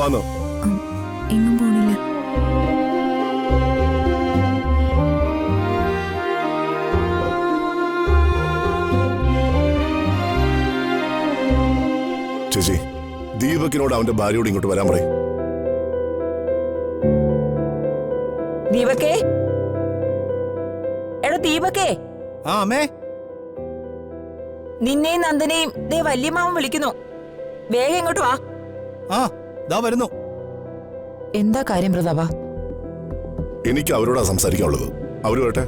പോവാന്ന്? എങ്ങും പോണില്ല. ചേച്ചി, ദീപകിനോട് അവന്റെ ഭാര്യയോട് ഇങ്ങോട്ട് വരാൻ പറയും. ദീപക്കേ, എടോ ദീപക്കേ. ആ അമ്മേ. നിന്നെയും നന്ദനെയും ദേ വല്യമാവൻ വിളിക്കുന്നു. വേഗം ഇങ്ങോട്ട് വാ. ആ ദാ വരുന്നു. എന്താ കാര്യം പ്രതാപ? എനിക്ക് അവരോടാ സംസാരിക്കാനുള്ളത്. അവര് വരട്ടെ.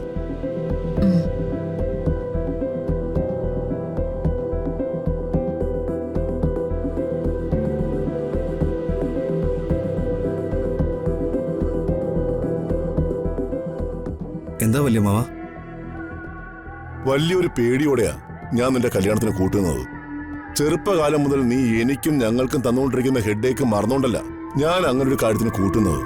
എന്താ വല്യമാവ? വലിയൊരു പേടിയോടെയാ ഞാൻ നിന്റെ കല്യാണത്തിന് കൂട്ടുന്നത്. ചെറുപ്പകാലം മുതൽ നീ എനിക്കും ഞങ്ങൾക്കും തന്നുകൊണ്ടിരിക്കുന്ന ഹെഡേക്ക് മറന്നോണ്ടല്ല ഞാൻ അങ്ങനെ ഒരു കാര്യത്തിന് കൂട്ടുന്നത്.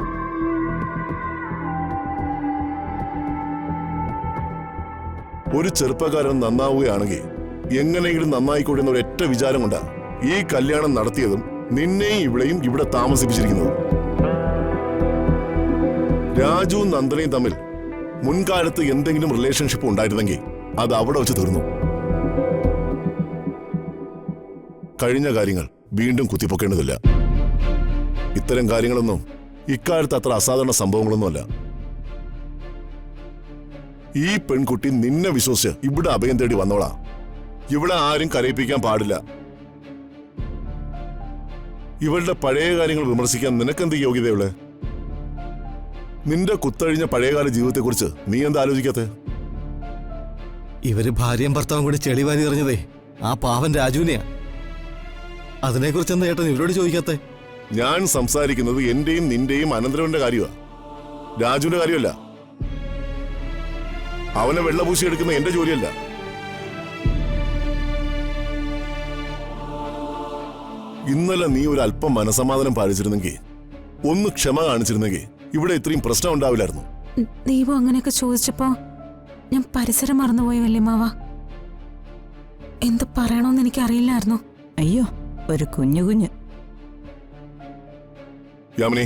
ഒരു ചെറുപ്പക്കാരൻ നന്നാവുകയാണെങ്കിൽ എങ്ങനെയെങ്കിലും നന്നായിക്കൊള്ളുന്ന ഒരൊറ്റ വിചാരം കൊണ്ടാ ഈ കല്യാണം നടത്തിയതും നിന്നെയും ഇവിടെയും ഇവിടെ താമസിപ്പിച്ചിരിക്കുന്നതും. രാജുവും നന്ദനയും തമ്മിൽ മുൻകാലത്ത് എന്തെങ്കിലും റിലേഷൻഷിപ്പ് ഉണ്ടായിരുന്നെങ്കിൽ അത് അവിടെ വെച്ച് തീർന്നു. കഴിഞ്ഞ കാര്യങ്ങൾ വീണ്ടും കുത്തിപ്പൊക്കേണ്ടതില്ല. ഇത്തരം കാര്യങ്ങളൊന്നും ഇക്കാലത്ത് അത്ര അസാധാരണ സംഭവങ്ങളൊന്നുമല്ല. ഈ പെൺകുട്ടി നിന്നെ വിശ്വസിച്ച് ഇവിടെ അഭയം തേടി വന്നോളാ. ഇവിടെ ആരും കരയിപ്പിക്കാൻ പാടില്ല. ഇവളുടെ പഴയ കാര്യങ്ങൾ വിമർശിക്കാൻ നിനക്കെന്ത് യോഗ്യതയുള്ളേ? നിന്റെ കുത്തഴിഞ്ഞ പഴയകാല ജീവിതത്തെക്കുറിച്ച് നീ എന്താ ആലോചിക്കാത്തെ? ഇവര് ഭാര്യയും ഭർത്താവും കൂടി ചെളിവാരി എറിഞ്ഞതേ ആ പാവൻ രാജുവിനെയാ. അതിനെക്കുറിച്ച് എന്താ ചേട്ടൻ ഇവരോട് ചോദിക്കാത്തെ? ഞാൻ സംസാരിക്കുന്നത് എന്റെയും നിന്റെയും അനന്തരവന്റെ കാര്യമാ, രാജുവിന്റെ കാര്യമല്ല. അവനെ വെള്ളപൂശി എടുക്കുന്ന എന്റെ ജോലിയല്ല. ഇന്നലെ നീ ഒരു അല്പം മനസമാധാനം പാലിച്ചിരുന്നെങ്കിൽ, ഒന്ന് ക്ഷമ കാണിച്ചിരുന്നെങ്കിൽ ഇവിടെ ഇത്രയും പ്രശ്നം ഉണ്ടാവില്ലായിരുന്നു. ദീപു അങ്ങനെയൊക്കെ ചോദിച്ചപ്പോ ഞാൻ പരിസരം മറന്നുപോയി വല്യമാവ. എന്ത് പറയണോന്ന് എനിക്ക് അറിയില്ലായിരുന്നു. അയ്യോ, ഒരു കുഞ്ഞു കുഞ്ഞ്. യാമിനി,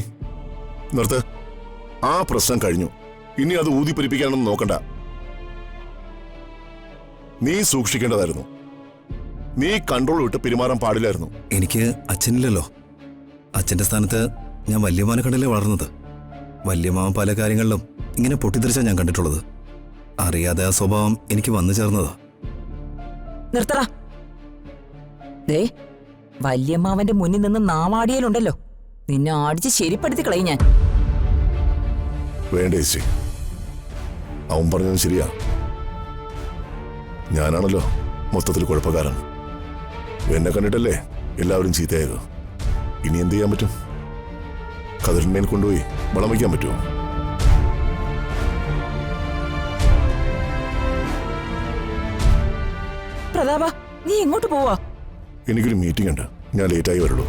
നിർത്ത്. ആ പ്രശ്നം കഴിഞ്ഞു. ഇനി അത് ഊതിപ്പരിപ്പിക്കാനൊന്നും നോക്കണ്ട. നീ സൂക്ഷിക്കേണ്ടതായിരുന്നു. നീ കൺട്രോൾ വിട്ട് പെരുമാറാൻ പാടില്ലായിരുന്നു. എനിക്ക് അച്ഛനില്ലല്ലോ. അച്ഛന്റെ സ്ഥാനത്ത് ഞാൻ വല്യമാവനെ കണ്ടല്ലേ വളർന്നത്. വല്യമാവൻ പല കാര്യങ്ങളിലും ഇങ്ങനെ പൊട്ടിത്തെറിച്ചാ ഞാൻ കണ്ടിട്ടുള്ളത്. അറിയാതെ ആ സ്വഭാവം എനിക്ക് വന്നു ചേർന്നതാ. നിർത്തടാ. ദേ, വല്യമ്മാവന്റെ മുന്നിൽ നിന്ന് നാവാടിയലുണ്ടല്ലോ, നിന്നെ ആടിച്ച് ശരിപ്പെടുത്തി കളയും ഞാൻ. വേണ്ട ചേച്ചി, അവൻ പറഞ്ഞത് ശരിയാ. ഞാനാണല്ലോ മൊത്തത്തിൽ കുഴപ്പക്കാരൻ. എന്നെ കണ്ടിട്ടല്ലേ എല്ലാവരും ചീത്തയായത്. ഇനി എന്ത് ചെയ്യാൻ പറ്റും? കതിരിന്മേൽ കൊണ്ടുപോയി വളം വയ്ക്കാൻ പറ്റുമോ? പ്രതാപ, നീ എങ്ങോട്ട് പോവാ? എനിക്കൊരു മീറ്റിംഗ് ഉണ്ട്. ഞാൻ ലേറ്റായി വരുള്ളൂ.